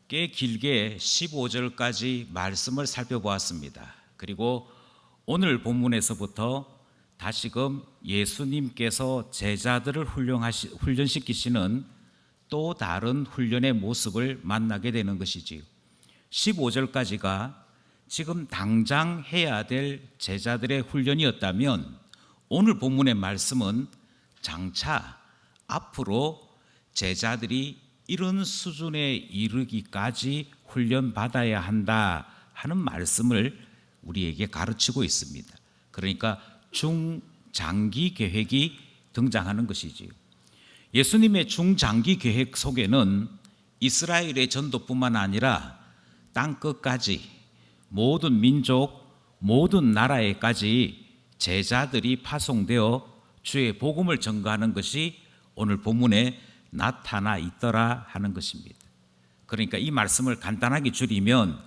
꽤 길게 15절까지 말씀을 살펴보았습니다. 그리고 오늘 본문에서부터 다시금 예수님께서 제자들을 훈련시키시는 또 다른 훈련의 모습을 만나게 되는 것이지요. 15절까지가 지금 당장 해야 될 제자들의 훈련이었다면 오늘 본문의 말씀은 장차 앞으로 제자들이 이런 수준에 이르기까지 훈련받아야 한다 하는 말씀을 우리에게 가르치고 있습니다. 그러니까 중장기 계획이 등장하는 것이지요. 예수님의 중장기 계획 속에는 이스라엘의 전도뿐만 아니라 땅끝까지 모든 민족, 모든 나라에까지 제자들이 파송되어 주의 복음을 전가하는 것이 오늘 본문에 나타나 있더라 하는 것입니다. 그러니까 이 말씀을 간단하게 줄이면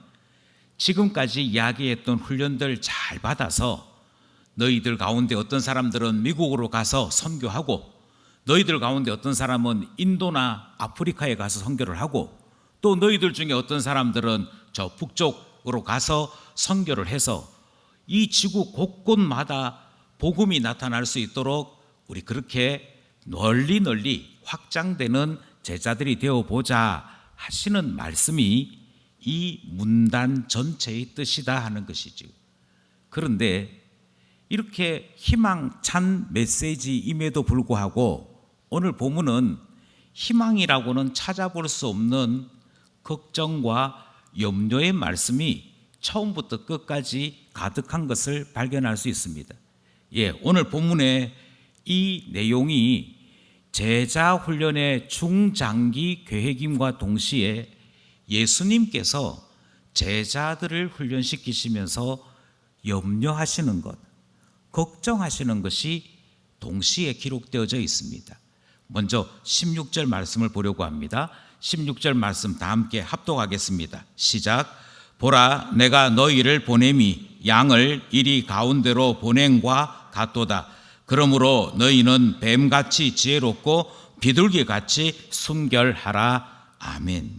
지금까지 이야기했던 훈련들 잘 받아서 너희들 가운데 어떤 사람들은 미국으로 가서 선교하고 너희들 가운데 어떤 사람은 인도나 아프리카에 가서 선교를 하고 또 너희들 중에 어떤 사람들은 저 북쪽으로 가서 선교를 해서 이 지구 곳곳마다 복음이 나타날 수 있도록 우리 그렇게 널리 확장되는 제자들이 되어보자 하시는 말씀이 이 문단 전체의 뜻이다 하는 것이죠. 그런데 이렇게 희망찬 메시지임에도 불구하고 오늘 본문은 희망이라고는 찾아볼 수 없는 걱정과 염려의 말씀이 처음부터 끝까지 가득한 것을 발견할 수 있습니다. 오늘 본문의 이 내용이 제자 훈련의 중장기 계획임과 동시에 예수님께서 제자들을 훈련시키시면서 염려하시는 것, 걱정하시는 것이 동시에 기록되어져 있습니다. 먼저 16절 말씀을 보려고 합니다. 16절 말씀 다 함께 합독하겠습니다. 시작. 보라, 내가 너희를 보냄이 양을 이리 가운데로 보냄과 같도다. 그러므로 너희는 뱀같이 지혜롭고 비둘기같이 순결하라. 아멘.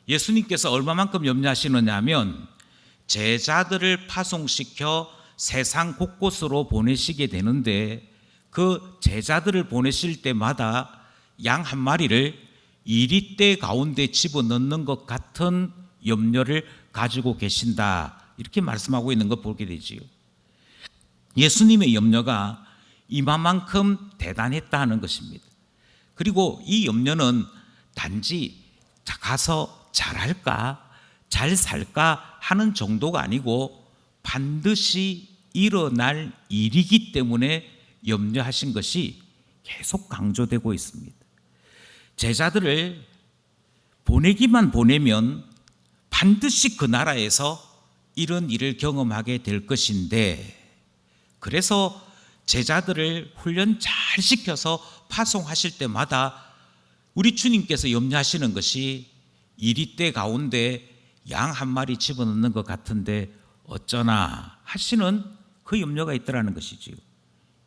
예수님께서 얼마만큼 염려하시느냐 하면 제자들을 파송시켜 세상 곳곳으로 보내시게 되는데 그 제자들을 보내실 때마다 양 한 마리를 이리대 가운데 집어넣는 것 같은 염려를 가지고 계신다 이렇게 말씀하고 있는 걸 보게 되지요. 예수님의 염려가 이만큼 대단했다 하는 것입니다. 그리고 이 염려는 단지 가서 잘할까 잘 살까 하는 정도가 아니고 반드시 일어날 일이기 때문에 염려하신 것이 계속 강조되고 있습니다. 제자들을 보내기만 보내면 반드시 그 나라에서 이런 일을 경험하게 될 것인데 그래서 제자들을 훈련 잘 시켜서 파송하실 때마다 우리 주님께서 염려하시는 것이 이리대 가운데 양 한 마리 집어넣는 것 같은데 어쩌나 하시는 그 염려가 있더라는 것이지요.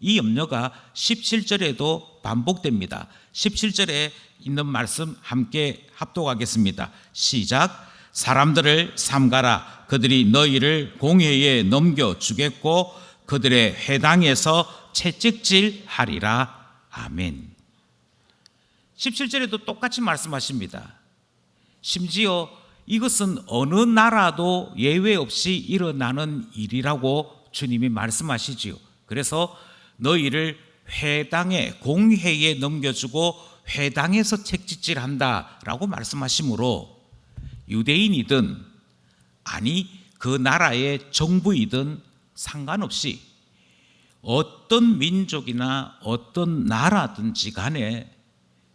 이 염려가 17절에도 반복됩니다. 17절에 있는 말씀 함께 합독하겠습니다. 시작. 사람들을 삼가라. 그들이 너희를 공회에 넘겨주겠고 그들의 회당에서 채찍질하리라. 아멘. 17절에도 똑같이 말씀하십니다. 심지어 이것은 어느 나라도 예외 없이 일어나는 일이라고 주님이 말씀하시지요. 그래서 너희를 회당에 공회에 넘겨주고 회당에서 채찍질한다라고 말씀하시므로 유대인이든 아니 그 나라의 정부이든 상관없이 어떤 민족이나 어떤 나라든지 간에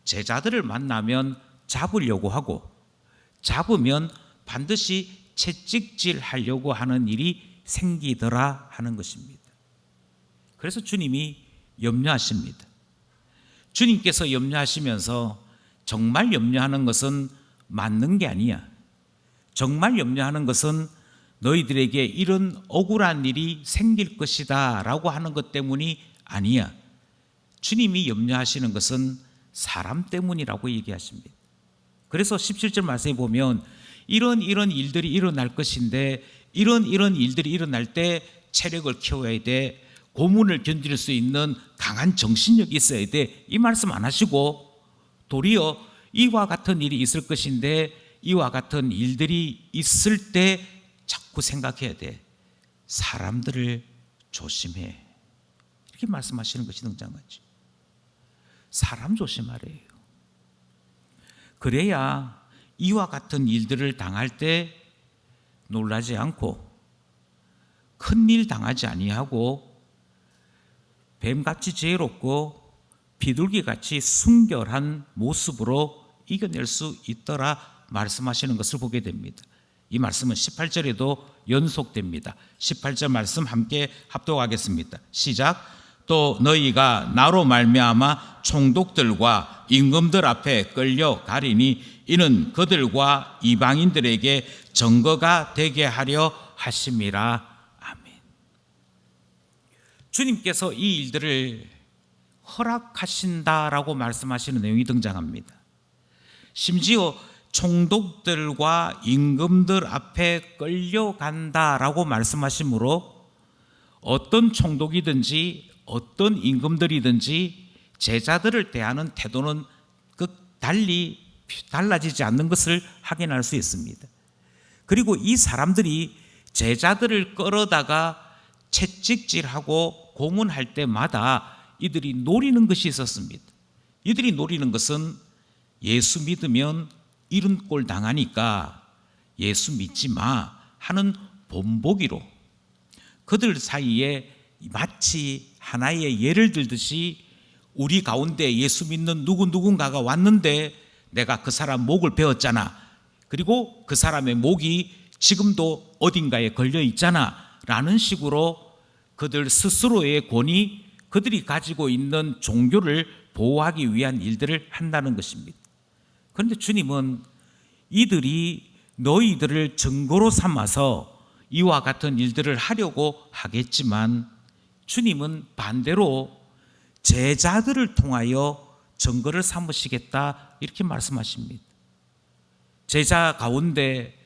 제자들을 만나면 잡으려고 하고 잡으면 반드시 채찍질하려고 하는 일이 생기더라 하는 것입니다. 그래서 주님이 염려하십니다. 주님께서 염려하시면서 정말 염려하는 것은 맞는 게 아니야. 정말 염려하는 것은 너희들에게 이런 억울한 일이 생길 것이다 라고 하는 것 때문이 아니야. 주님이 염려하시는 것은 사람 때문이라고 얘기하십니다. 그래서 17절 말씀에 보면 이런 일들이 일어날 것인데 이런 일들이 일어날 때 체력을 키워야 돼. 고문을 견딜 수 있는 강한 정신력이 있어야 돼. 이 말씀 안 하시고 도리어 이와 같은 일이 있을 것인데 이와 같은 일들이 있을 때 자꾸 생각해야 돼. 사람들을 조심해. 이렇게 말씀하시는 것이 등장하죠. 사람 조심하래요. 그래야 이와 같은 일들을 당할 때 놀라지 않고 큰일 당하지 아니하고 뱀같이 지혜롭고 비둘기같이 순결한 모습으로 이겨낼 수 있더라 말씀하시는 것을 보게 됩니다. 이 말씀은 18절에도 연속됩니다. 18절 말씀 함께 합독하겠습니다. 시작. 또 너희가 나로 말미암아 총독들과 임금들 앞에 끌려가리니 이는 그들과 이방인들에게 증거가 되게 하려 하심이라. 아멘. 주님께서 이 일들을 허락하신다라고 말씀하시는 내용이 등장합니다. 심지어 총독들과 임금들 앞에 끌려간다라고 말씀하시므로 어떤 총독이든지 어떤 임금들이든지 제자들을 대하는 태도는 달라지지 않는 것을 확인할 수 있습니다. 그리고 이 사람들이 제자들을 끌어다가 채찍질하고 고문할 때마다 이들이 노리는 것이 있었습니다. 이들이 노리는 것은 예수 믿으면 이런 꼴 당하니까 예수 믿지 마 하는 본보기로 그들 사이에 마치 하나의 예를 들듯이 우리 가운데 예수 믿는 누군가가 왔는데 내가 그 사람 목을 베었잖아. 그리고 그 사람의 목이 지금도 어딘가에 걸려 있잖아 라는 식으로 그들 스스로의 권위, 그들이 가지고 있는 종교를 보호하기 위한 일들을 한다는 것입니다. 그런데 주님은 이들이 너희들을 증거로 삼아서 이와 같은 일들을 하려고 하겠지만 주님은 반대로 제자들을 통하여 증거를 삼으시겠다 이렇게 말씀하십니다. 제자 가운데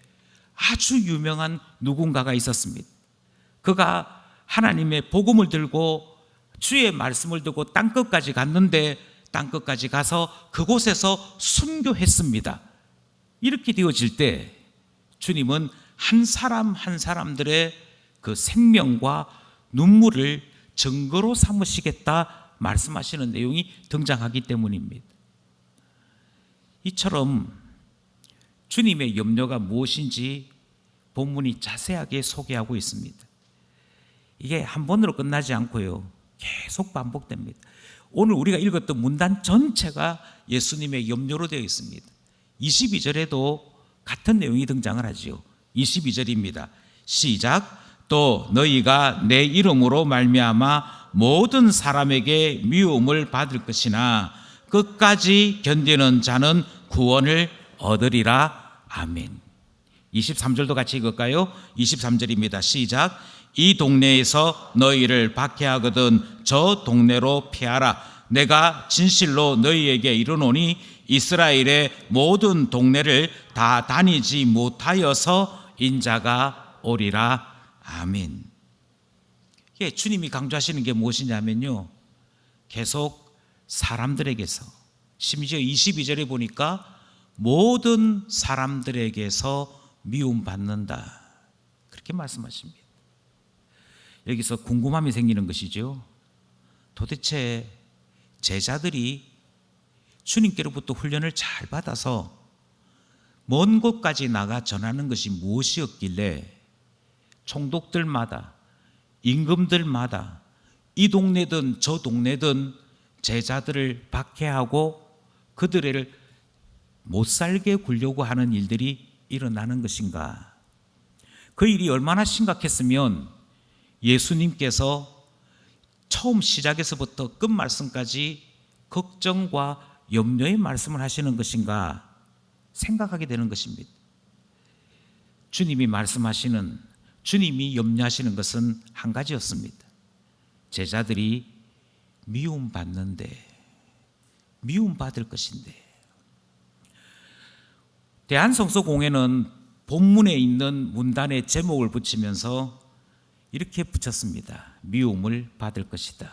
아주 유명한 누군가가 있었습니다. 그가 하나님의 복음을 들고 주의 말씀을 듣고 땅끝까지 갔는데 땅끝까지 가서 그곳에서 순교했습니다. 이렇게 되어질 때 주님은 한 사람 한 사람들의 그 생명과 눈물을 증거로 삼으시겠다 말씀하시는 내용이 등장하기 때문입니다. 이처럼 주님의 염려가 무엇인지 본문이 자세하게 소개하고 있습니다. 이게 한 번으로 끝나지 않고요, 계속 반복됩니다. 오늘 우리가 읽었던 문단 전체가 예수님의 염려로 되어 있습니다. 22절에도 같은 내용이 등장을 하지요. 22절입니다. 시작. 또 너희가 내 이름으로 말미암아 모든 사람에게 미움을 받을 것이나 끝까지 견디는 자는 구원을 얻으리라. 아멘. 23절도 같이 읽을까요? 23절입니다. 시작. 이 동네에서 너희를 박해하거든 저 동네로 피하라. 내가 진실로 너희에게 이르노니 이스라엘의 모든 동네를 다 다니지 못하여서 인자가 오리라. 아멘. 주님이 강조하시는 게 무엇이냐면요, 계속 사람들에게서, 심지어 22절에 보니까 모든 사람들에게서 미움받는다 그렇게 말씀하십니다. 여기서 궁금함이 생기는 것이죠. 도대체 제자들이 주님께로부터 훈련을 잘 받아서 먼 곳까지 나가 전하는 것이 무엇이었길래 총독들마다 임금들마다 이 동네든 저 동네든 제자들을 박해하고 그들을 못살게 굴려고 하는 일들이 일어나는 것인가? 그 일이 얼마나 심각했으면 예수님께서 처음 시작에서부터 끝말씀까지 걱정과 염려의 말씀을 하시는 것인가 생각하게 되는 것입니다. 주님이 말씀하시는, 주님이 염려하시는 것은 한 가지였습니다. 제자들이 미움받는데, 미움받을 것인데, 대한성서공회는 본문에 있는 문단에 제목을 붙이면서 이렇게 붙였습니다. 미움을 받을 것이다.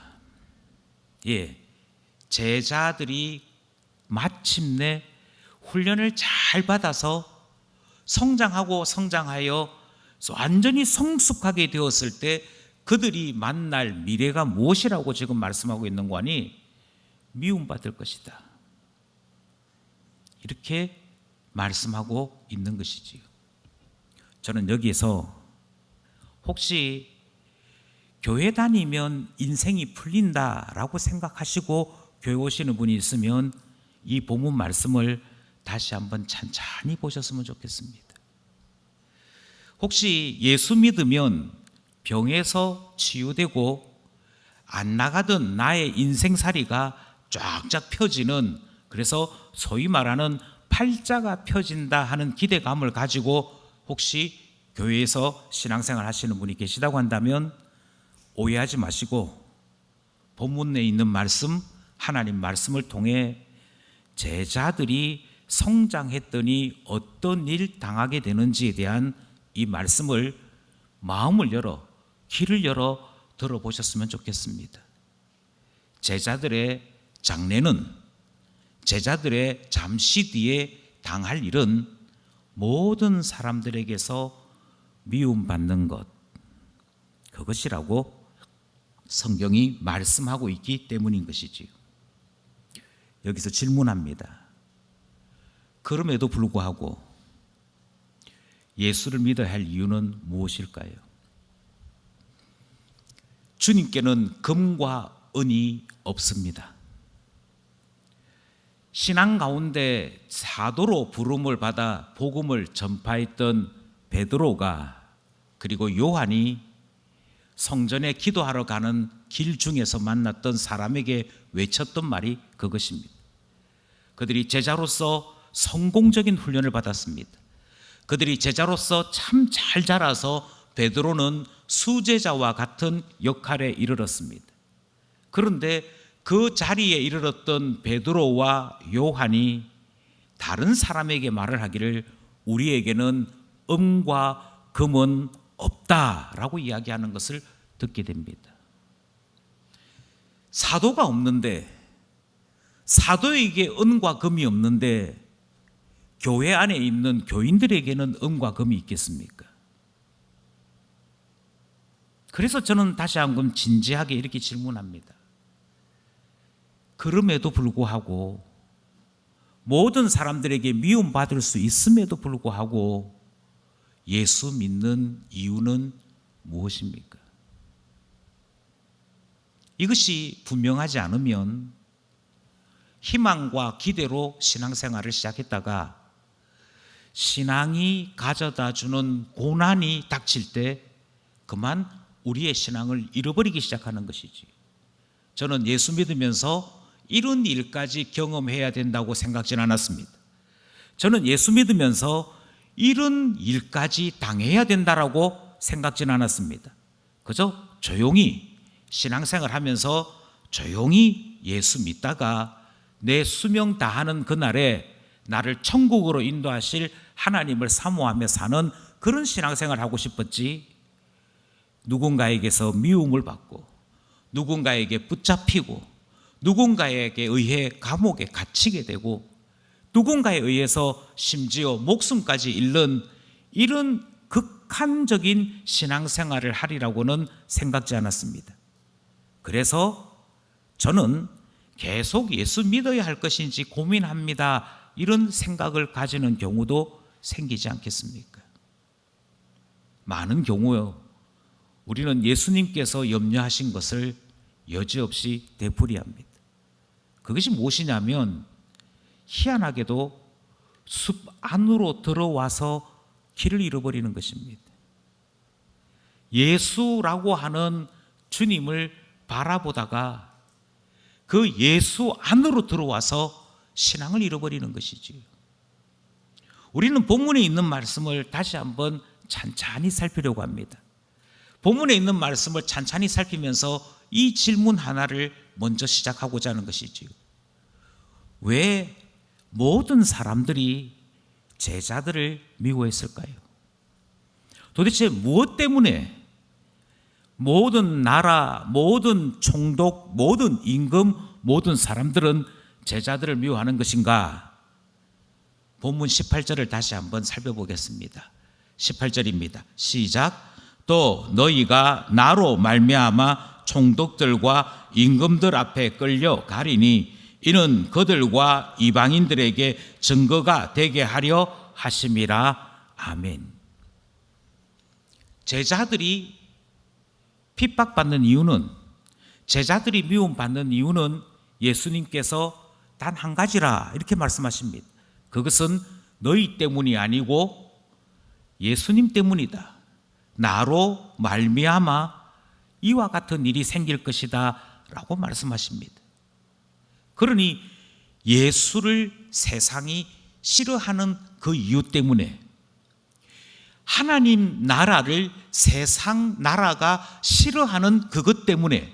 예, 제자들이 마침내 훈련을 잘 받아서 성장하여 완전히 성숙하게 되었을 때 그들이 만날 미래가 무엇이라고 지금 말씀하고 있는 거니? 미움받을 것이다. 이렇게 말씀하고 있는 것이지요. 저는 여기에서 혹시 교회 다니면 인생이 풀린다라고 생각하시고 교회 오시는 분이 있으면 이 본문 말씀을 다시 한번 찬찬히 보셨으면 좋겠습니다. 혹시 예수 믿으면 병에서 치유되고 안 나가던 나의 인생살이가 쫙쫙 펴지는, 그래서 소위 말하는 팔자가 펴진다 하는 기대감을 가지고 혹시 교회에서 신앙생활 하시는 분이 계시다고 한다면 오해하지 마시고 본문에 있는 말씀, 하나님 말씀을 통해 제자들이 성장했더니 어떤 일 당하게 되는지에 대한 이 말씀을 마음을 열어, 귀를 열어 들어보셨으면 좋겠습니다. 제자들의 장래는, 제자들의 잠시 뒤에 당할 일은 모든 사람들에게서 미움받는 것, 그것이라고 성경이 말씀하고 있기 때문인 것이지요. 여기서 질문합니다. 그럼에도 불구하고 예수를 믿어야 할 이유는 무엇일까요? 주님께는 금과 은이 없습니다. 신앙 가운데 사도로 부름을 받아 복음을 전파했던 베드로가, 그리고 요한이 성전에 기도하러 가는 길 중에서 만났던 사람에게 외쳤던 말이 그것입니다. 그들이 제자로서 성공적인 훈련을 받았습니다. 그들이 제자로서 참 잘 자라서 베드로는 수제자와 같은 역할에 이르렀습니다. 그런데 그 자리에 이르렀던 베드로와 요한이 다른 사람에게 말을 하기를 우리에게는 은과 금은 없다라고 이야기하는 것을 듣게 됩니다. 사도가 없는데, 사도에게 은과 금이 없는데 교회 안에 있는 교인들에게는 은과 금이 있겠습니까? 그래서 저는 다시 한번 진지하게 이렇게 질문합니다. 그럼에도 불구하고, 모든 사람들에게 미움받을 수 있음에도 불구하고 예수 믿는 이유는 무엇입니까? 이것이 분명하지 않으면 희망과 기대로 신앙생활을 시작했다가 신앙이 가져다 주는 고난이 닥칠 때 그만 우리의 신앙을 잃어버리기 시작하는 것이지. 저는 예수 믿으면서 이런 일까지 경험해야 된다고 생각하지 않았습니다. 저는 예수 믿으면서 이런 일까지 당해야 된다라고 생각하지 않았습니다. 그저 조용히 신앙생활 하면서 조용히 예수 믿다가 내 수명 다하는 그날에 나를 천국으로 인도하실 하나님을 사모하며 사는 그런 신앙생활을 하고 싶었지, 누군가에게서 미움을 받고 누군가에게 붙잡히고 누군가에게 의해 감옥에 갇히게 되고 누군가에 의해서 심지어 목숨까지 잃는 이런 극한적인 신앙생활을 하리라고는 생각지 않았습니다. 그래서 저는 계속 예수 믿어야 할 것인지 고민합니다. 이런 생각을 가지는 경우도 생기지 않겠습니까? 많은 경우요, 우리는 예수님께서 염려하신 것을 여지없이 되풀이합니다. 그것이 무엇이냐면 희한하게도 숲 안으로 들어와서 길을 잃어버리는 것입니다. 예수라고 하는 주님을 바라보다가 그 예수 안으로 들어와서 신앙을 잃어버리는 것이지요. 우리는 본문에 있는 말씀을 다시 한번 찬찬히 살피려고 합니다. 본문에 있는 말씀을 찬찬히 살피면서 이 질문 하나를 먼저 시작하고자 하는 것이지요. 왜 모든 사람들이 제자들을 미워했을까요? 도대체 무엇 때문에 모든 나라, 모든 총독, 모든 임금, 모든 사람들은 제자들을 미워하는 것인가? 본문 18절을 다시 한번 살펴보겠습니다. 18절입니다. 시작. 또 너희가 나로 말미암아 총독들과 임금들 앞에 끌려 가리니 이는 그들과 이방인들에게 증거가 되게 하려 하심이라. 아멘. 제자들이 핍박받는 이유는, 제자들이 미움받는 이유는 예수님께서 단 한 가지라 이렇게 말씀하십니다. 그것은 너희 때문이 아니고 예수님 때문이다. 나로 말미암아 이와 같은 일이 생길 것이다 라고 말씀하십니다. 그러니 예수를 세상이 싫어하는 그 이유 때문에, 하나님 나라를 세상 나라가 싫어하는 그것 때문에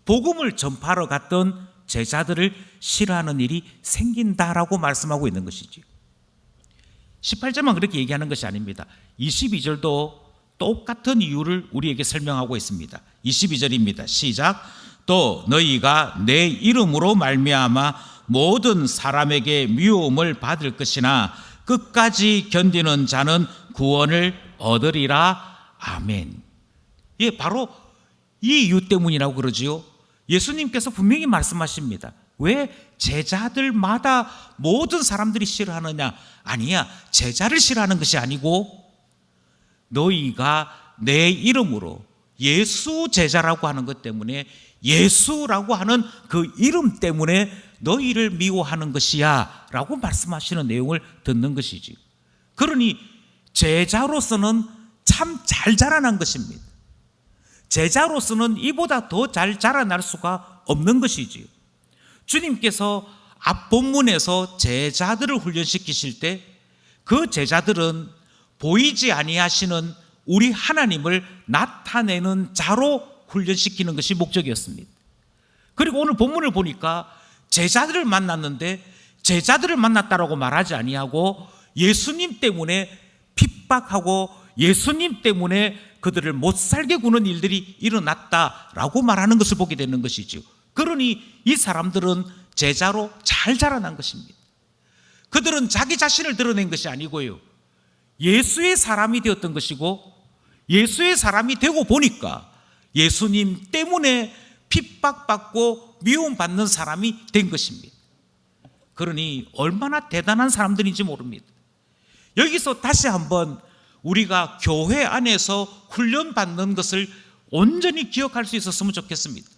복음을 전파하러 갔던 제자들을 싫어하는 일이 생긴다라고 말씀하고 있는 것이죠. 18절만 그렇게 얘기하는 것이 아닙니다. 22절도 똑같은 이유를 우리에게 설명하고 있습니다. 22절입니다. 시작. 또 너희가 내 이름으로 말미암아 모든 사람에게 미움을 받을 것이나 끝까지 견디는 자는 구원을 얻으리라. 아멘. 예, 바로 이 이유 때문이라고 그러지요. 예수님께서 분명히 말씀하십니다. 왜 제자들마다 모든 사람들이 싫어하느냐? 아니야, 제자를 싫어하는 것이 아니고 너희가 내 이름으로, 예수 제자라고 하는 것 때문에, 예수라고 하는 그 이름 때문에 너희를 미워하는 것이야 라고 말씀하시는 내용을 듣는 것이지. 그러니 제자로서는 참 잘 자라난 것입니다. 제자로서는 이보다 더 잘 자라날 수가 없는 것이지요. 주님께서 앞 본문에서 제자들을 훈련시키실 때 그 제자들은 보이지 아니하시는 우리 하나님을 나타내는 자로 훈련시키는 것이 목적이었습니다. 그리고 오늘 본문을 보니까 제자들을 만났는데 제자들을 만났다라고 말하지 아니하고 예수님 때문에 핍박하고 예수님 때문에 그들을 못 살게 구는 일들이 일어났다라고 말하는 것을 보게 되는 것이죠. 그러니 이 사람들은 제자로 잘 자라난 것입니다. 그들은 자기 자신을 드러낸 것이 아니고요, 예수의 사람이 되었던 것이고, 예수의 사람이 되고 보니까 예수님 때문에 핍박받고 미움받는 사람이 된 것입니다. 그러니 얼마나 대단한 사람들인지 모릅니다. 여기서 다시 한번 우리가 교회 안에서 훈련받는 것을 온전히 기억할 수 있었으면 좋겠습니다.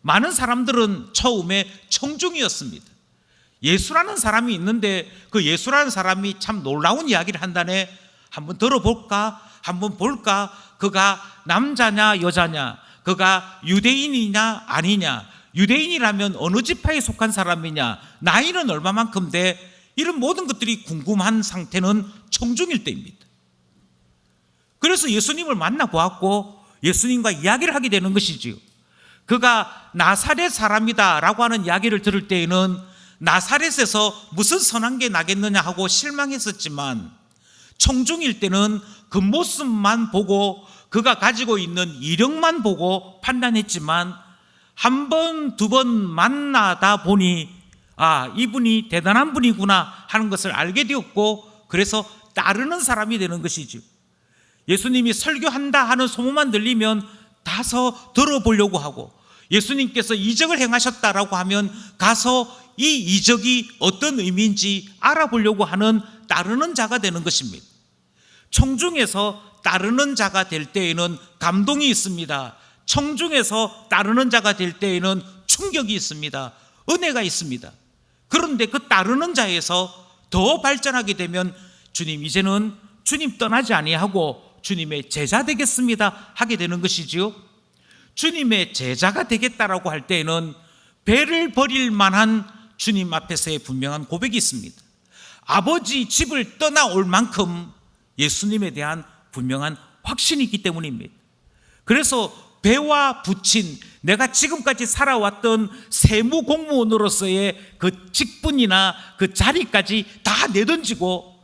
많은 사람들은 처음에 청중이었습니다. 예수라는 사람이 있는데 그 예수라는 사람이 참 놀라운 이야기를 한다네. 한번 들어볼까? 한번 볼까? 그가 남자냐 여자냐? 그가 유대인이냐 아니냐? 유대인이라면 어느 지파에 속한 사람이냐? 나이는 얼마만큼 돼? 이런 모든 것들이 궁금한 상태는 청중일 때입니다. 그래서 예수님을 만나보았고 예수님과 이야기를 하게 되는 것이지요. 그가 나사렛 사람이다 라고 하는 이야기를 들을 때에는 나사렛에서 무슨 선한 게 나겠느냐 하고 실망했었지만, 청중일 때는 그 모습만 보고 그가 가지고 있는 이력만 보고 판단했지만, 한 번, 두 번 만나다 보니 아, 이분이 대단한 분이구나 하는 것을 알게 되었고, 그래서 따르는 사람이 되는 것이죠. 예수님이 설교한다 하는 소문만 들리면 가서 들어보려고 하고, 예수님께서 이적을 행하셨다라고 하면 가서 이 이적이 어떤 의미인지 알아보려고 하는 따르는 자가 되는 것입니다. 청중에서 따르는 자가 될 때에는 감동이 있습니다. 청중에서 따르는 자가 될 때에는 충격이 있습니다. 은혜가 있습니다. 그런데 그 따르는 자에서 더 발전하게 되면 주님, 이제는 주님 떠나지 아니하고 주님의 제자 되겠습니다 하게 되는 것이지요. 주님의 제자가 되겠다라고 할 때에는 배를 버릴 만한 주님 앞에서의 분명한 고백이 있습니다. 아버지 집을 떠나올 만큼 예수님에 대한 분명한 확신이 있기 때문입니다. 그래서 배와 붙인 내가 지금까지 살아왔던 세무 공무원으로서의 그 직분이나 그 자리까지 다 내던지고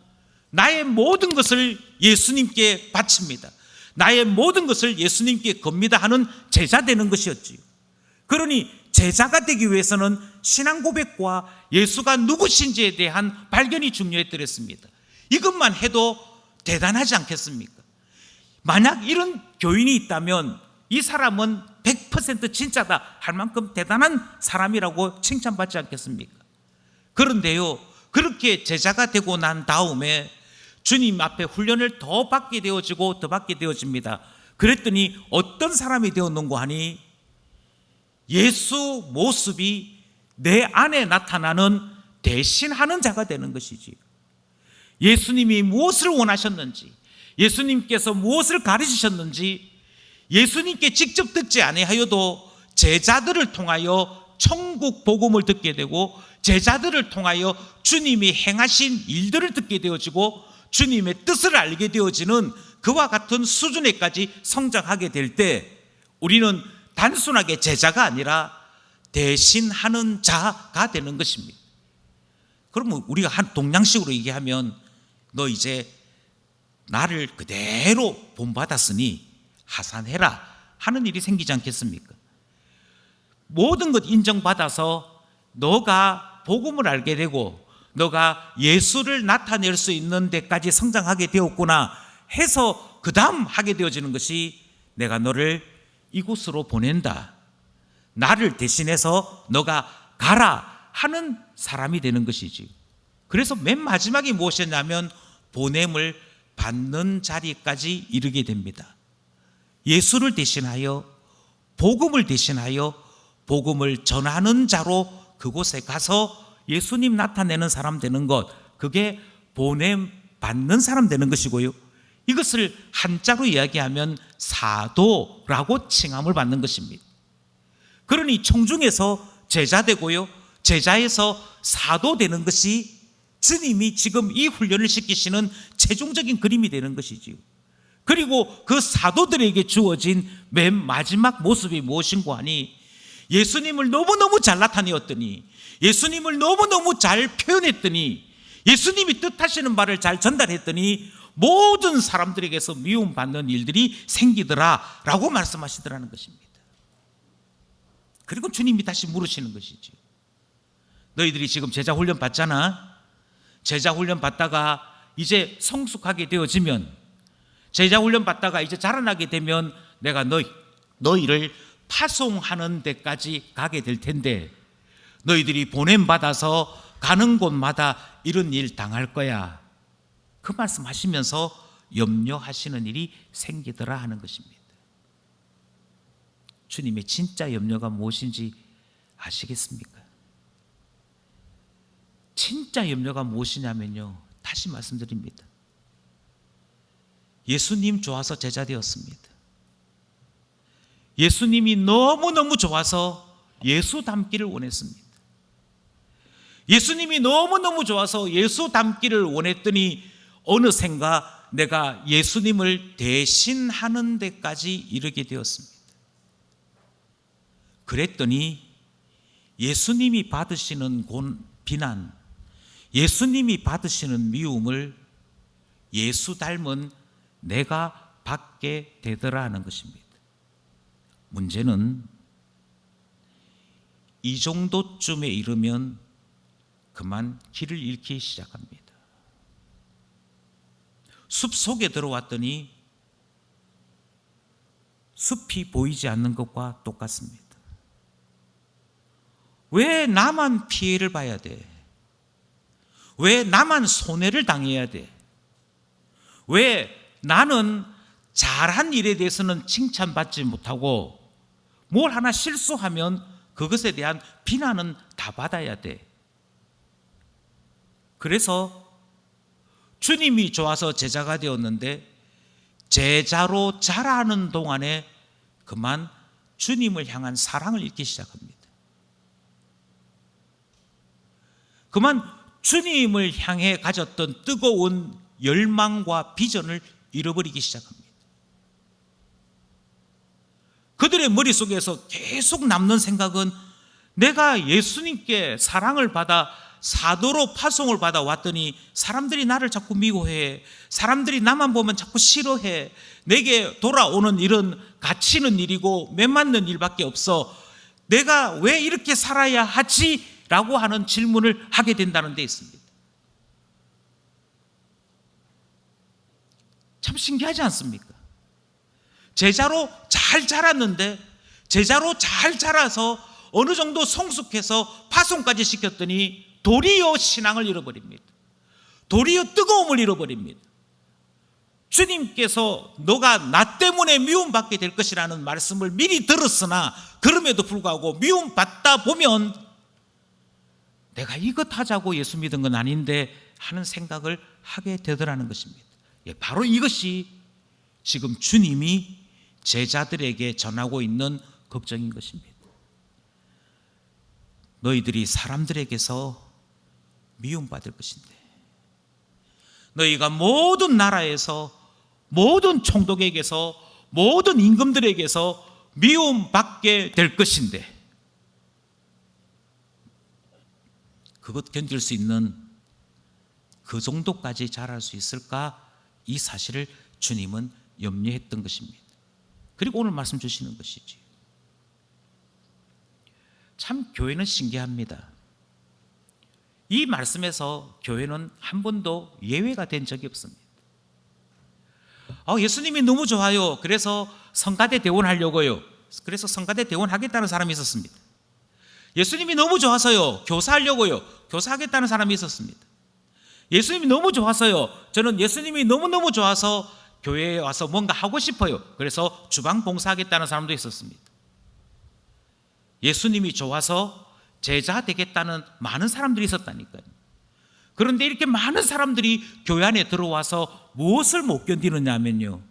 나의 모든 것을 예수님께 바칩니다. 나의 모든 것을 예수님께 겁니다 하는 제자 되는 것이었지요. 그러니 제자가 되기 위해서는 신앙 고백과 예수가 누구신지에 대한 발견이 중요했더랬습니다. 이것만 해도 대단하지 않겠습니까? 만약 이런 교인이 있다면 이 사람은 100% 진짜다 할 만큼 대단한 사람이라고 칭찬받지 않겠습니까? 그런데요, 그렇게 제자가 되고 난 다음에 주님 앞에 훈련을 더 받게 되어지고 더 받게 되어집니다. 그랬더니 어떤 사람이 되었는고 하니 예수 모습이 내 안에 나타나는 대신하는 자가 되는 것이지. 예수님이 무엇을 원하셨는지, 예수님께서 무엇을 가르치셨는지 예수님께 직접 듣지 아니하여도 제자들을 통하여 천국 복음을 듣게 되고 제자들을 통하여 주님이 행하신 일들을 듣게 되어지고 주님의 뜻을 알게 되어지는 그와 같은 수준에까지 성장하게 될 때 우리는 단순하게 제자가 아니라 대신하는 자가 되는 것입니다. 그러면 우리가 한 동양식으로 얘기하면 너 이제 나를 그대로 본받았으니 하산해라 하는 일이 생기지 않겠습니까? 모든 것 인정받아서 너가 복음을 알게 되고 너가 예수를 나타낼 수 있는 데까지 성장하게 되었구나 해서 그 다음 하게 되어지는 것이 내가 너를 이곳으로 보낸다, 나를 대신해서 너가 가라 하는 사람이 되는 것이지. 그래서 맨 마지막이 무엇이냐면 보냄을 받는 자리까지 이르게 됩니다. 예수를 대신하여 복음을 대신하여 복음을 전하는 자로 그곳에 가서 예수님 나타내는 사람 되는 것, 그게 보냄 받는 사람 되는 것이고요. 이것을 한자로 이야기하면 사도라고 칭함을 받는 것입니다. 그러니 청중에서 제자 되고요, 제자에서 사도 되는 것이 주님이 지금 이 훈련을 시키시는 최종적인 그림이 되는 것이지요. 그리고 그 사도들에게 주어진 맨 마지막 모습이 무엇인고 하니 예수님을 너무너무 잘 나타내었더니, 예수님을 너무너무 잘 표현했더니, 예수님이 뜻하시는 바를 잘 전달했더니 모든 사람들에게서 미움받는 일들이 생기더라 라고 말씀하시더라는 것입니다. 그리고 주님이 다시 물으시는 것이지. 너희들이 지금 제자 훈련 받잖아. 제자 훈련 받다가 이제 성숙하게 되어지면, 제자 훈련 받다가 이제 자라나게 되면 내가 너희를 파송하는 데까지 가게 될 텐데 너희들이 보냄받아서 가는 곳마다 이런 일 당할 거야. 그 말씀하시면서 염려하시는 일이 생기더라 하는 것입니다. 주님의 진짜 염려가 무엇인지 아시겠습니까? 진짜 염려가 무엇이냐면요, 다시 말씀드립니다. 예수님 좋아서 제자 되었습니다. 예수님이 너무너무 좋아서 예수 닮기를 원했습니다. 예수님이 너무너무 좋아서 예수 닮기를 원했더니 어느샌가 내가 예수님을 대신하는 데까지 이르게 되었습니다. 그랬더니 예수님이 받으시는 비난, 예수님이 받으시는 미움을 예수 닮은 내가 받게 되더라 하는 것입니다. 문제는 이 정도쯤에 이르면 그만 길을 잃기 시작합니다. 숲 속에 들어왔더니 숲이 보이지 않는 것과 똑같습니다. 왜 나만 피해를 봐야 돼? 왜 나만 손해를 당해야 돼? 왜 나는 잘한 일에 대해서는 칭찬받지 못하고 뭘 하나 실수하면 그것에 대한 비난은 다 받아야 돼? 그래서 주님이 좋아서 제자가 되었는데 제자로 자라는 동안에 그만 주님을 향한 사랑을 잃기 시작합니다. 그만 주님을 향해 가졌던 뜨거운 열망과 비전을 잃어버리기 시작합니다. 그들의 머릿속에서 계속 남는 생각은 내가 예수님께 사랑을 받아 사도로 파송을 받아왔더니 사람들이 나를 자꾸 미워해. 사람들이 나만 보면 자꾸 싫어해. 내게 돌아오는 일은 갇히는 일이고 매맞는 일밖에 없어. 내가 왜 이렇게 살아야 하지? 라고 하는 질문을 하게 된다는 데 있습니다. 참 신기하지 않습니까? 제자로 잘 자랐는데, 제자로 잘 자라서 어느 정도 성숙해서 파송까지 시켰더니 도리어 신앙을 잃어버립니다. 도리어 뜨거움을 잃어버립니다. 주님께서 너가 나 때문에 미움받게 될 것이라는 말씀을 미리 들었으나 그럼에도 불구하고 미움받다 보면 내가 이것 하자고 예수 믿은 건 아닌데 하는 생각을 하게 되더라는 것입니다. 바로 이것이 지금 주님이 제자들에게 전하고 있는 걱정인 것입니다. 너희들이 사람들에게서 미움받을 것인데, 너희가 모든 나라에서, 모든 총독에게서, 모든 임금들에게서 미움받게 될 것인데 그것 견딜 수 있는 그 정도까지 자랄 수 있을까? 이 사실을 주님은 염려했던 것입니다. 그리고 오늘 말씀 주시는 것이지. 참 교회는 신기합니다. 이 말씀에서 교회는 한 번도 예외가 된 적이 없습니다. 예수님이 너무 좋아요. 그래서 성가대 대원하려고요. 그래서 성가대 대원하겠다는 사람이 있었습니다. 예수님이 너무 좋아서요. 교사하려고요. 교사하겠다는 사람이 있었습니다. 예수님이 너무 좋아서요. 저는 예수님이 너무너무 좋아서 교회에 와서 뭔가 하고 싶어요. 그래서 주방 봉사하겠다는 사람도 있었습니다. 예수님이 좋아서 제자 되겠다는 많은 사람들이 있었다니까요. 그런데 이렇게 많은 사람들이 교회 안에 들어와서 무엇을 못 견디느냐면요.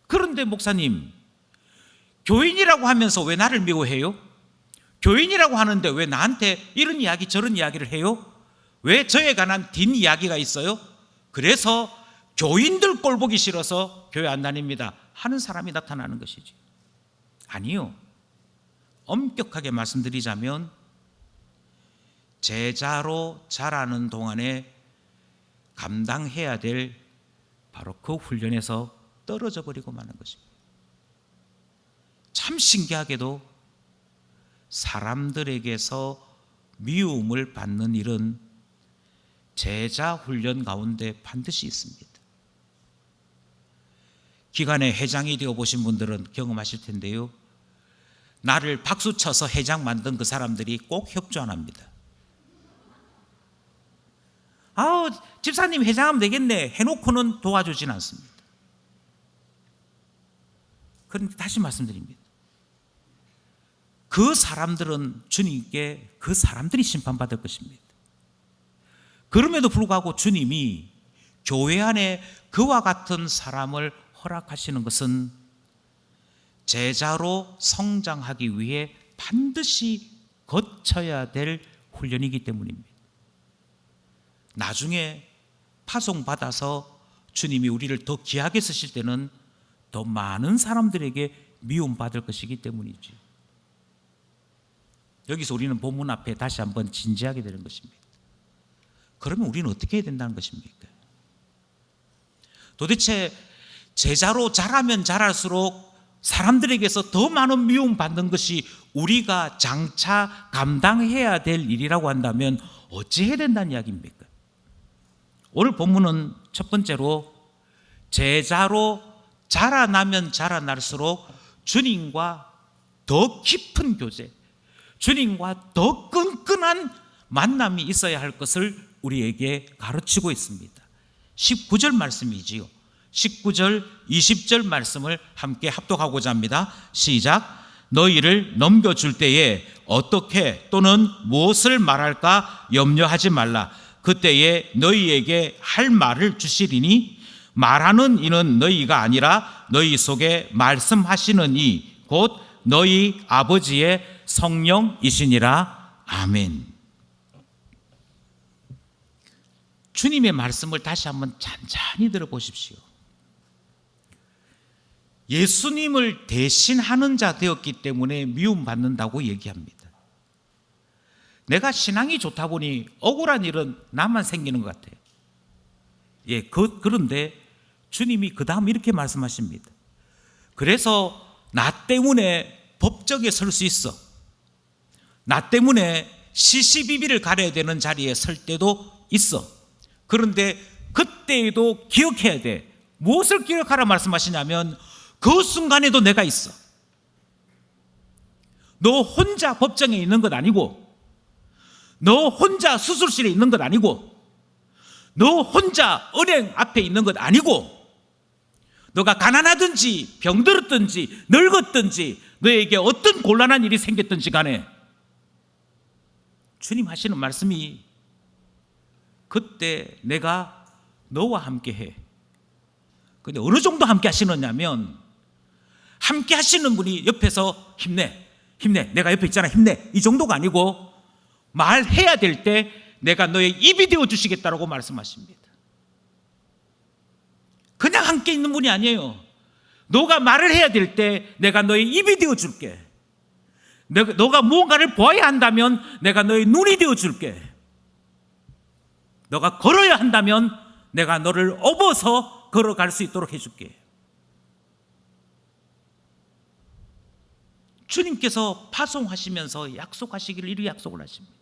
그런데 목사님, 교인이라고 하면서 왜 나를 미워해요? 교인이라고 하는데 왜 나한테 이런 이야기 저런 이야기를 해요? 왜 저에 관한 뒷이야기가 있어요? 그래서 교인들 꼴 보기 싫어서 교회 안 다닙니다 하는 사람이 나타나는 것이지. 아니요. 엄격하게 말씀드리자면 제자로 자라는 동안에 감당해야 될 바로 그 훈련에서 떨어져 버리고 마는 것입니다. 참 신기하게도 사람들에게서 미움을 받는 일은 제자 훈련 가운데 반드시 있습니다. 기관의 회장이 되어 보신 분들은 경험하실 텐데요. 나를 박수 쳐서 회장 만든 그 사람들이 꼭 협조 안 합니다. 집사님 회장하면 되겠네 해놓고는 도와주진 않습니다. 그런데 다시 말씀드립니다. 그 사람들은 주님께 그 사람들이 심판받을 것입니다. 그럼에도 불구하고 주님이 교회 안에 그와 같은 사람을 허락하시는 것은 제자로 성장하기 위해 반드시 거쳐야 될 훈련이기 때문입니다. 나중에 파송받아서 주님이 우리를 더 귀하게 쓰실 때는 더 많은 사람들에게 미움받을 것이기 때문이지. 여기서 우리는 본문 앞에 다시 한번 진지하게 되는 것입니다. 그러면 우리는 어떻게 해야 된다는 것입니까? 도대체 제자로 자라면 자랄수록 사람들에게서 더 많은 미움받는 것이 우리가 장차 감당해야 될 일이라고 한다면 어찌 해야 된다는 이야기입니까? 오늘 본문은 첫 번째로 제자로 자라나면 자라날수록 주님과 더 깊은 교제, 주님과 더 끈끈한 만남이 있어야 할 것을 우리에게 가르치고 있습니다. 19절 말씀이지요. 19절, 20절 말씀을 함께 합독하고자 합니다. 시작. 너희를 넘겨줄 때에 어떻게 또는 무엇을 말할까 염려하지 말라. 그때에 너희에게 할 말을 주시리니 말하는 이는 너희가 아니라 너희 속에 말씀하시는 이 곧 너희 아버지의 성령이시니라. 아멘. 주님의 말씀을 다시 한번 찬찬히 들어보십시오. 예수님을 대신하는 자 되었기 때문에 미움받는다고 얘기합니다. 내가 신앙이 좋다 보니 억울한 일은 나만 생기는 것 같아요. 예, 그런데 주님이 그 다음 이렇게 말씀하십니다. 그래서 나 때문에 법정에 설 수 있어. 나 때문에 시시비비를 가려야 되는 자리에 설 때도 있어. 그런데 그때에도 기억해야 돼. 무엇을 기억하라 말씀하시냐면 그 순간에도 내가 있어. 너 혼자 법정에 있는 것 아니고, 너 혼자 수술실에 있는 것 아니고, 너 혼자 은행 앞에 있는 것 아니고, 너가 가난하든지 병들었든지 늙었든지 너에게 어떤 곤란한 일이 생겼든지 간에 주님 하시는 말씀이 그때 내가 너와 함께 해. 근데 어느 정도 함께 하시느냐면, 함께 하시는 분이 옆에서 힘내 내가 옆에 있잖아 힘내 이 정도가 아니고, 말해야 될 때 내가 너의 입이 되어 주시겠다라고 말씀하십니다. 그냥 함께 있는 분이 아니에요. 너가 말을 해야 될 때 내가 너의 입이 되어 줄게. 너가 무언가를 보아야 한다면 내가 너의 눈이 되어 줄게. 너가 걸어야 한다면 내가 너를 업어서 걸어갈 수 있도록 해줄게. 주님께서 파송하시면서 약속하시기를 이렇게 약속을 하십니다.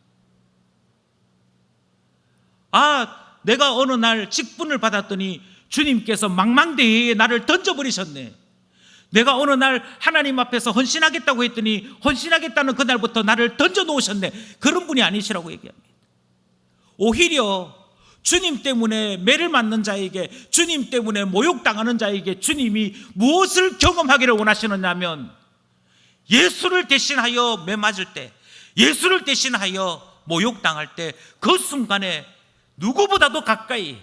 내가 어느 날 직분을 받았더니 주님께서 망망대해에 나를 던져버리셨네. 내가 어느 날 하나님 앞에서 헌신하겠다고 했더니 헌신하겠다는 그날부터 나를 던져놓으셨네. 그런 분이 아니시라고 얘기합니다. 오히려 주님 때문에 매를 맞는 자에게, 주님 때문에 모욕당하는 자에게 주님이 무엇을 경험하기를 원하시느냐면, 예수를 대신하여 매 맞을 때, 예수를 대신하여 모욕당할 때 그 순간에 누구보다도 가까이,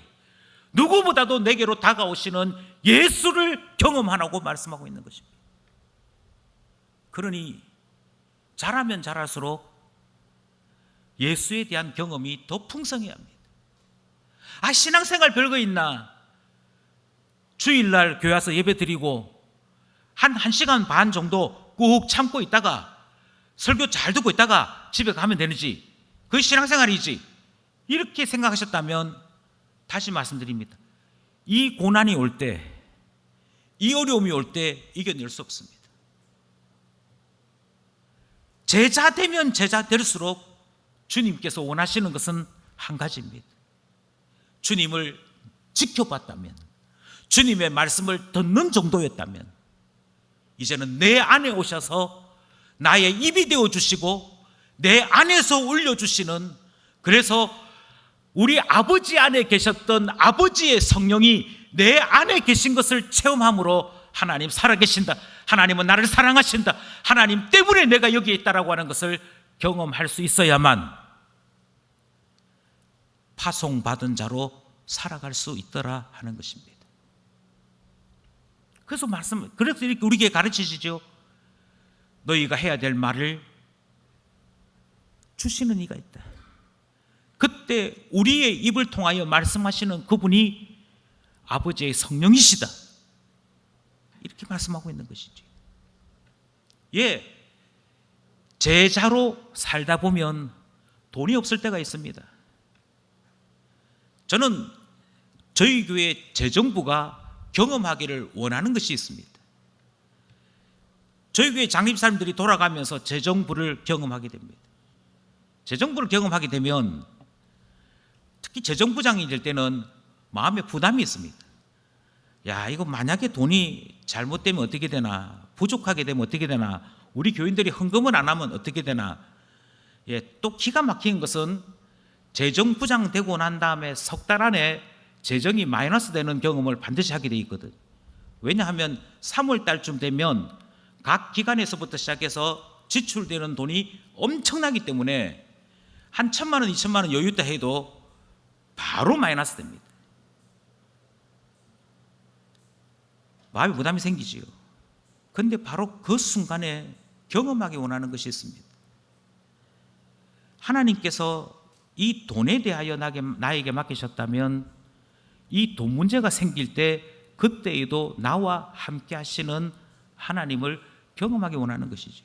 누구보다도 내게로 다가오시는 예수를 경험하라고 말씀하고 있는 것입니다. 그러니 잘하면 잘할수록 예수에 대한 경험이 더 풍성해야 합니다. 신앙생활 별거 있나? 주일날 교회 와서 예배 드리고 한 1시간 반 정도 꾹 참고 있다가 설교 잘 듣고 있다가 집에 가면 되는지, 그게 신앙생활이지, 이렇게 생각하셨다면 다시 말씀드립니다. 이 고난이 올 때, 이 어려움이 올 때 이겨낼 수 없습니다. 제자 되면 제자 될수록 주님께서 원하시는 것은 한 가지입니다. 주님을 지켜봤다면, 주님의 말씀을 듣는 정도였다면 이제는 내 안에 오셔서 나의 입이 되어주시고 내 안에서 울려주시는, 그래서 우리 아버지 안에 계셨던 아버지의 성령이 내 안에 계신 것을 체험함으로 하나님 살아계신다, 하나님은 나를 사랑하신다, 하나님 때문에 내가 여기에 있다라고 하는 것을 경험할 수 있어야만 파송받은 자로 살아갈 수 있더라 하는 것입니다. 그래서 이렇게 우리에게 가르치시죠. 너희가 해야 될 말을 주시는 이가 있다. 그때 우리의 입을 통하여 말씀하시는 그분이 아버지의 성령이시다, 이렇게 말씀하고 있는 것이죠. 제자로 살다 보면 돈이 없을 때가 있습니다. 저는 저희 교회 재정부가 경험하기를 원하는 것이 있습니다. 저희 교회 장립사님들이 돌아가면서 재정부를 경험하게 됩니다. 재정부를 경험하게 되면 특히 재정부장이 될 때는 마음에 부담이 있습니다. 이거 만약에 돈이 잘못되면 어떻게 되나, 부족하게 되면 어떻게 되나, 우리 교인들이 헌금을 안 하면 어떻게 되나. 또 기가 막힌 것은 재정부장 되고 난 다음에 석 달 안에 재정이 마이너스 되는 경험을 반드시 하게 돼 있거든. 왜냐하면 3월 달쯤 되면 각 기관에서부터 시작해서 지출되는 돈이 엄청나기 때문에 한 1,000만 원, 2,000만 원 여유 있다 해도 바로 마이너스 됩니다. 마음에 부담이 생기지요. 그런데 바로 그 순간에 경험하기 원하는 것이 있습니다. 하나님께서 이 돈에 대하여 나에게 맡기셨다면 이 돈 문제가 생길 때 그때에도 나와 함께 하시는 하나님을 경험하기 원하는 것이죠.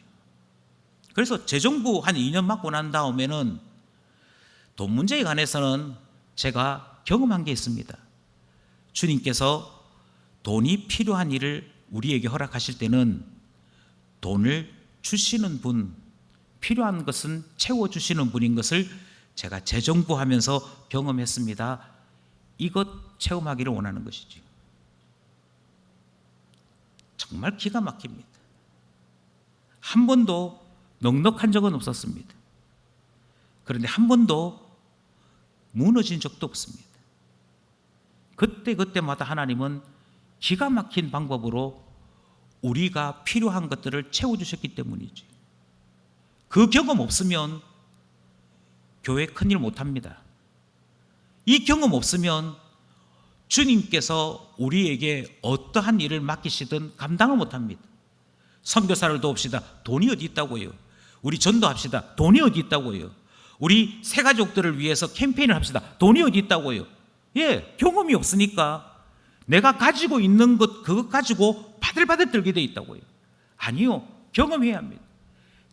그래서 재정부 한 2년 맡고 난 다음에는 돈 문제에 관해서는 제가 경험한 게 있습니다. 주님께서 돈이 필요한 일을 우리에게 허락하실 때는 돈을 주시는 분, 필요한 것은 채워주시는 분인 것을 제가 재정부하면서 경험했습니다. 이것 체험하기를 원하는 것이죠. 정말 기가 막힙니다. 한 번도 넉넉한 적은 없었습니다. 그런데 한 번도 무너진 적도 없습니다. 그때마다 하나님은 기가 막힌 방법으로 우리가 필요한 것들을 채워주셨기 때문이지. 그 경험 없으면 교회 큰일 못합니다. 이 경험 없으면 주님께서 우리에게 어떠한 일을 맡기시든 감당을 못합니다. 선교사를 도웁시다. 돈이 어디 있다고요? 우리 전도합시다. 돈이 어디 있다고요? 우리 새가족들을 위해서 캠페인을 합시다. 돈이 어디 있다고요? 예, 경험이 없으니까 내가 가지고 있는 것 그것 가지고 바들바들 떨게 돼 있다고요. 아니요, 경험해야 합니다.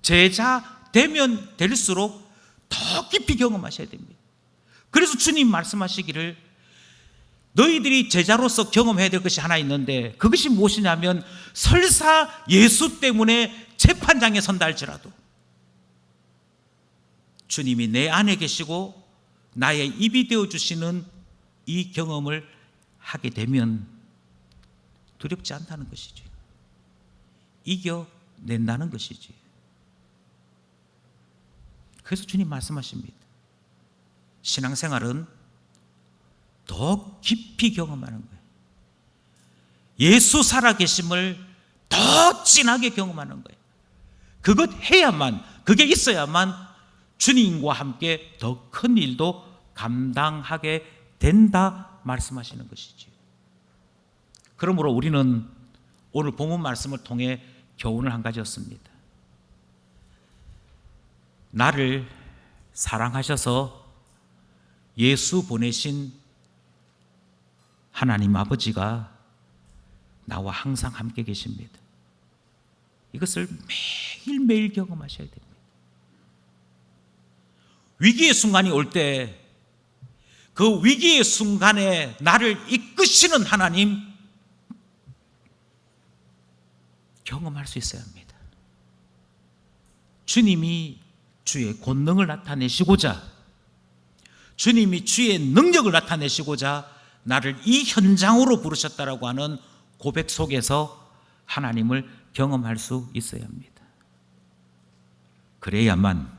제자 되면 될수록 더 깊이 경험하셔야 됩니다. 그래서 주님 말씀하시기를 너희들이 제자로서 경험해야 될 것이 하나 있는데 그것이 무엇이냐면 설사 예수 때문에 재판장에 선다 할지라도 주님이 내 안에 계시고 나의 입이 되어주시는 이 경험을 하게 되면 두렵지 않다는 것이지. 이겨낸다는 것이지. 그래서 주님 말씀하십니다. 신앙생활은 더 깊이 경험하는 거예요. 예수 살아계심을 더 진하게 경험하는 거예요. 그것 해야만, 그게 있어야만 주님과 함께 더 큰 일도 감당하게 된다 말씀하시는 것이지. 그러므로 우리는 오늘 본문 말씀을 통해 교훈을 한 가지 얻습니다. 나를 사랑하셔서 예수 보내신 하나님 아버지가 나와 항상 함께 계십니다. 이것을 매일매일 경험하셔야 됩니다. 위기의 순간이 올 때 그 위기의 순간에 나를 이끄시는 하나님 경험할 수 있어야 합니다. 주님이 주의 권능을 나타내시고자, 주님이 주의 능력을 나타내시고자 나를 이 현장으로 부르셨다라고 하는 고백 속에서 하나님을 경험할 수 있어야 합니다. 그래야만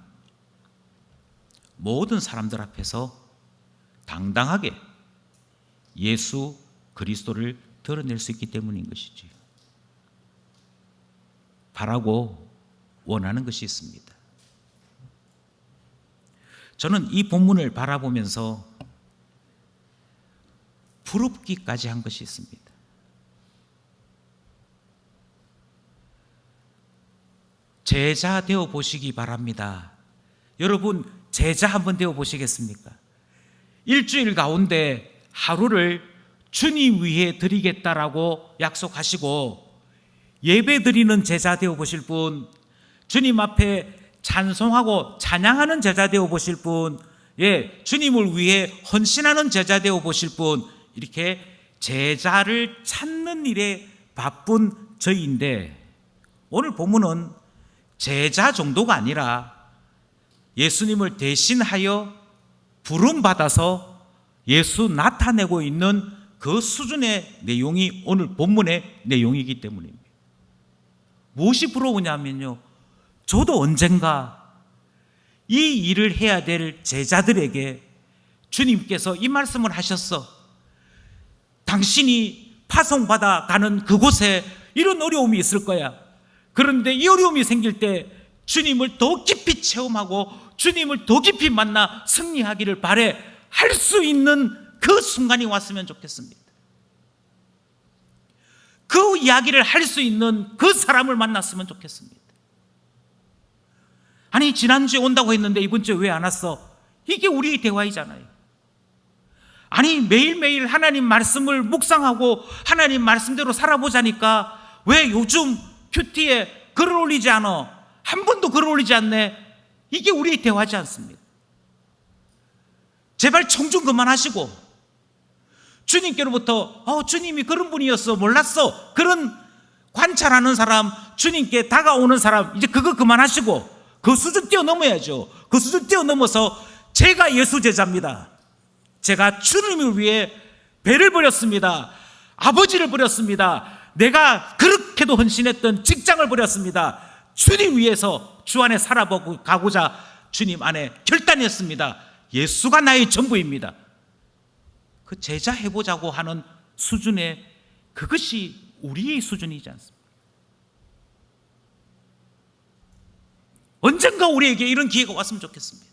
모든 사람들 앞에서 당당하게 예수 그리스도를 드러낼 수 있기 때문인 것이지. 바라고 원하는 것이 있습니다. 저는 이 본문을 바라보면서 부럽기까지 한 것이 있습니다. 제자 되어 보시기 바랍니다. 여러분, 제자 한번 되어 보시겠습니까? 일주일 가운데 하루를 주님 위해 드리겠다라고 약속하시고 예배 드리는 제자 되어 보실 분, 주님 앞에 찬송하고 찬양하는 제자 되어 보실 분, 예, 주님을 위해 헌신하는 제자 되어 보실 분, 이렇게 제자를 찾는 일에 바쁜 저희인데 오늘 본문은 제자 정도가 아니라 예수님을 대신하여 부름받아서 예수 나타내고 있는 그 수준의 내용이 오늘 본문의 내용이기 때문입니다. 무엇이 부러우냐면요, 저도 언젠가 이 일을 해야 될 제자들에게 주님께서 이 말씀을 하셨어. 당신이 파송받아 가는 그곳에 이런 어려움이 있을 거야. 그런데 이 어려움이 생길 때 주님을 더 깊이 체험하고 주님을 더 깊이 만나 승리하기를 바래 할 수 있는 그 순간이 왔으면 좋겠습니다. 그 이야기를 할 수 있는 그 사람을 만났으면 좋겠습니다. 아니, 지난주에 온다고 했는데 이번 주에 왜 안 왔어? 이게 우리의 대화이잖아요. 아니, 매일매일 하나님 말씀을 묵상하고 하나님 말씀대로 살아보자니까 왜 요즘 큐티에 글을 올리지 않아? 한 번도 글을 올리지 않네. 이게 우리의 대화지 않습니까? 제발 청중 그만하시고, 주님께로부터 주님이 그런 분이었어 몰랐어 그런 관찰하는 사람, 주님께 다가오는 사람, 이제 그거 그만하시고 그 수준 뛰어넘어야죠. 그 수준 뛰어넘어서 제가 예수 제자입니다. 제가 주님을 위해 배를 버렸습니다. 아버지를 버렸습니다. 내가 그렇게도 헌신했던 직장을 버렸습니다. 주님 위해서 주 안에 살아보고 가고자 주님 안에 결단했습니다. 예수가 나의 전부입니다. 그 제자 해보자고 하는 수준의, 그것이 우리의 수준이지 않습니까? 언젠가 우리에게 이런 기회가 왔으면 좋겠습니다.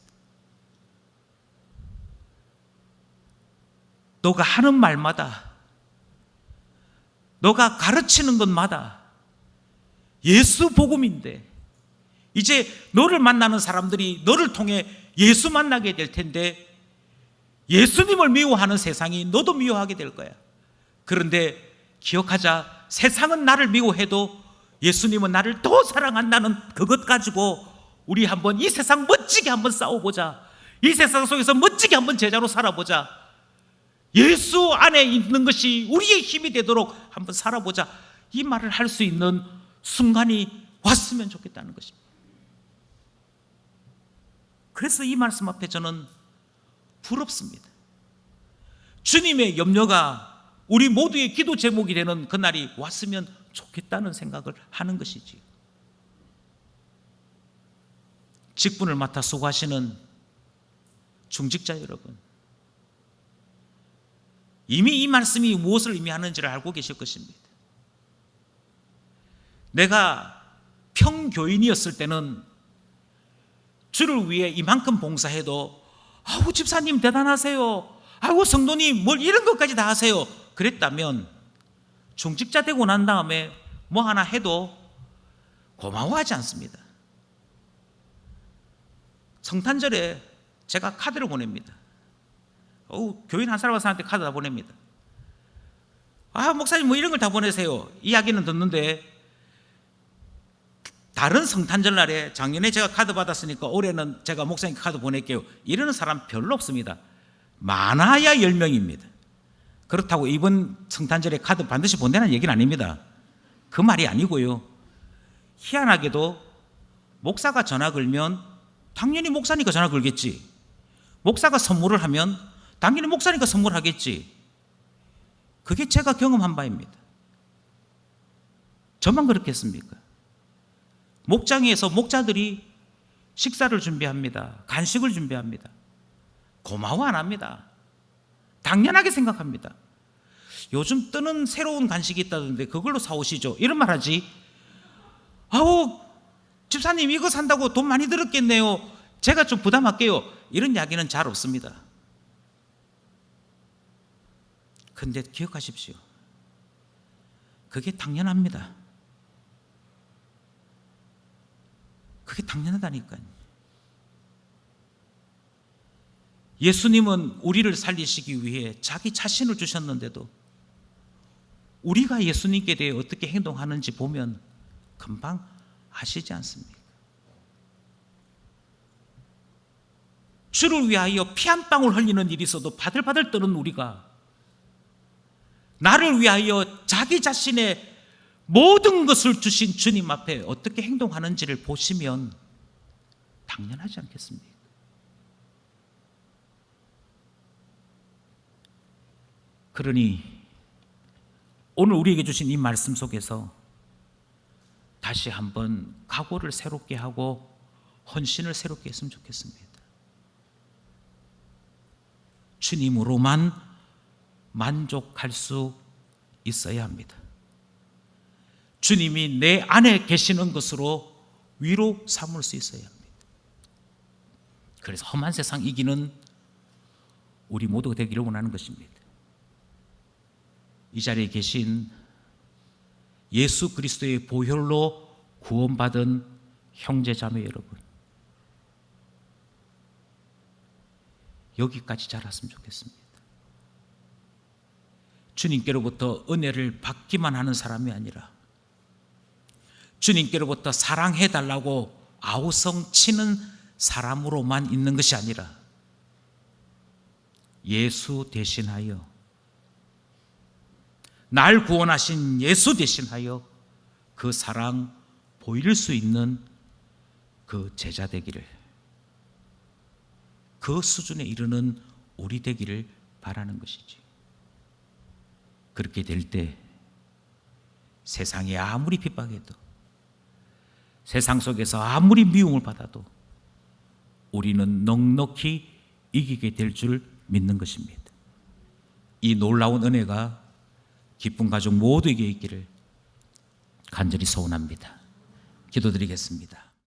너가 하는 말마다, 너가 가르치는 것마다 예수 복음인데, 이제 너를 만나는 사람들이 너를 통해 예수 만나게 될 텐데, 예수님을 미워하는 세상이 너도 미워하게 될 거야. 그런데 기억하자, 세상은 나를 미워해도 예수님은 나를 더 사랑한다는 그것 가지고 우리 한번 이 세상 멋지게 한번 싸워보자. 이 세상 속에서 멋지게 한번 제자로 살아보자. 예수 안에 있는 것이 우리의 힘이 되도록 한번 살아보자. 이 말을 할 수 있는 순간이 왔으면 좋겠다는 것입니다. 그래서 이 말씀 앞에 저는 부럽습니다. 주님의 염려가 우리 모두의 기도 제목이 되는 그날이 왔으면 좋겠다는 생각을 하는 것이지. 직분을 맡아 수고하시는 중직자 여러분, 이미 이 말씀이 무엇을 의미하는지를 알고 계실 것입니다. 내가 평교인이었을 때는 주를 위해 이만큼 봉사해도 아우 집사님 대단하세요, 아이고 성도님 뭘 이런 것까지 다 하세요 그랬다면, 중직자 되고 난 다음에 뭐 하나 해도 고마워하지 않습니다. 성탄절에 제가 카드를 보냅니다. 교인 한 사람한테 카드 다 보냅니다. 목사님 뭐 이런 걸 다 보내세요. 이야기는 듣는데, 다른 성탄절 날에 작년에 제가 카드 받았으니까 올해는 제가 목사님 카드 보낼게요, 이러는 사람 별로 없습니다. 많아야 10명입니다. 그렇다고 이번 성탄절에 카드 반드시 보내라는 얘기는 아닙니다. 그 말이 아니고요. 희한하게도 목사가 전화 걸면 당연히 목사니까 전화 걸겠지. 목사가 선물을 하면 당연히 목사니까 선물하겠지. 그게 제가 경험한 바입니다. 저만 그렇겠습니까? 목장에서 목자들이 식사를 준비합니다. 간식을 준비합니다. 고마워 안 합니다. 당연하게 생각합니다. 요즘 뜨는 새로운 간식이 있다던데 그걸로 사오시죠, 이런 말 하지. 집사님 이거 산다고 돈 많이 들었겠네요, 제가 좀 부담할게요, 이런 이야기는 잘 없습니다. 근데 기억하십시오, 그게 당연합니다. 그게 당연하다니까요. 예수님은 우리를 살리시기 위해 자기 자신을 주셨는데도 우리가 예수님께 대해 어떻게 행동하는지 보면 금방 아시지 않습니까? 주를 위하여 피 한 방울 흘리는 일이 있어도 바들바들 떠는 우리가 나를 위하여 자기 자신의 모든 것을 주신 주님 앞에 어떻게 행동하는지를 보시면 당연하지 않겠습니까? 그러니 오늘 우리에게 주신 이 말씀 속에서 다시 한번 각오를 새롭게 하고 헌신을 새롭게 했으면 좋겠습니다. 주님으로만 만족할 수 있어야 합니다. 주님이 내 안에 계시는 것으로 위로 삼을 수 있어야 합니다. 그래서 험한 세상 이기는 우리 모두가 되기를 원하는 것입니다. 이 자리에 계신 예수 그리스도의 보혈로 구원받은 형제 자매 여러분, 여기까지 자랐으면 좋겠습니다. 주님께로부터 은혜를 받기만 하는 사람이 아니라 주님께로부터 사랑해달라고 아우성 치는 사람으로만 있는 것이 아니라 예수 대신하여, 날 구원하신 예수 대신하여 그 사랑 보일 수 있는 그 제자 되기를, 그 수준에 이르는 우리 되기를 바라는 것이지. 그렇게 될 때 세상이 아무리 핍박해도, 세상 속에서 아무리 미움을 받아도 우리는 넉넉히 이기게 될 줄 믿는 것입니다. 이 놀라운 은혜가 기쁜 가족 모두에게 있기를 간절히 소원합니다. 기도드리겠습니다.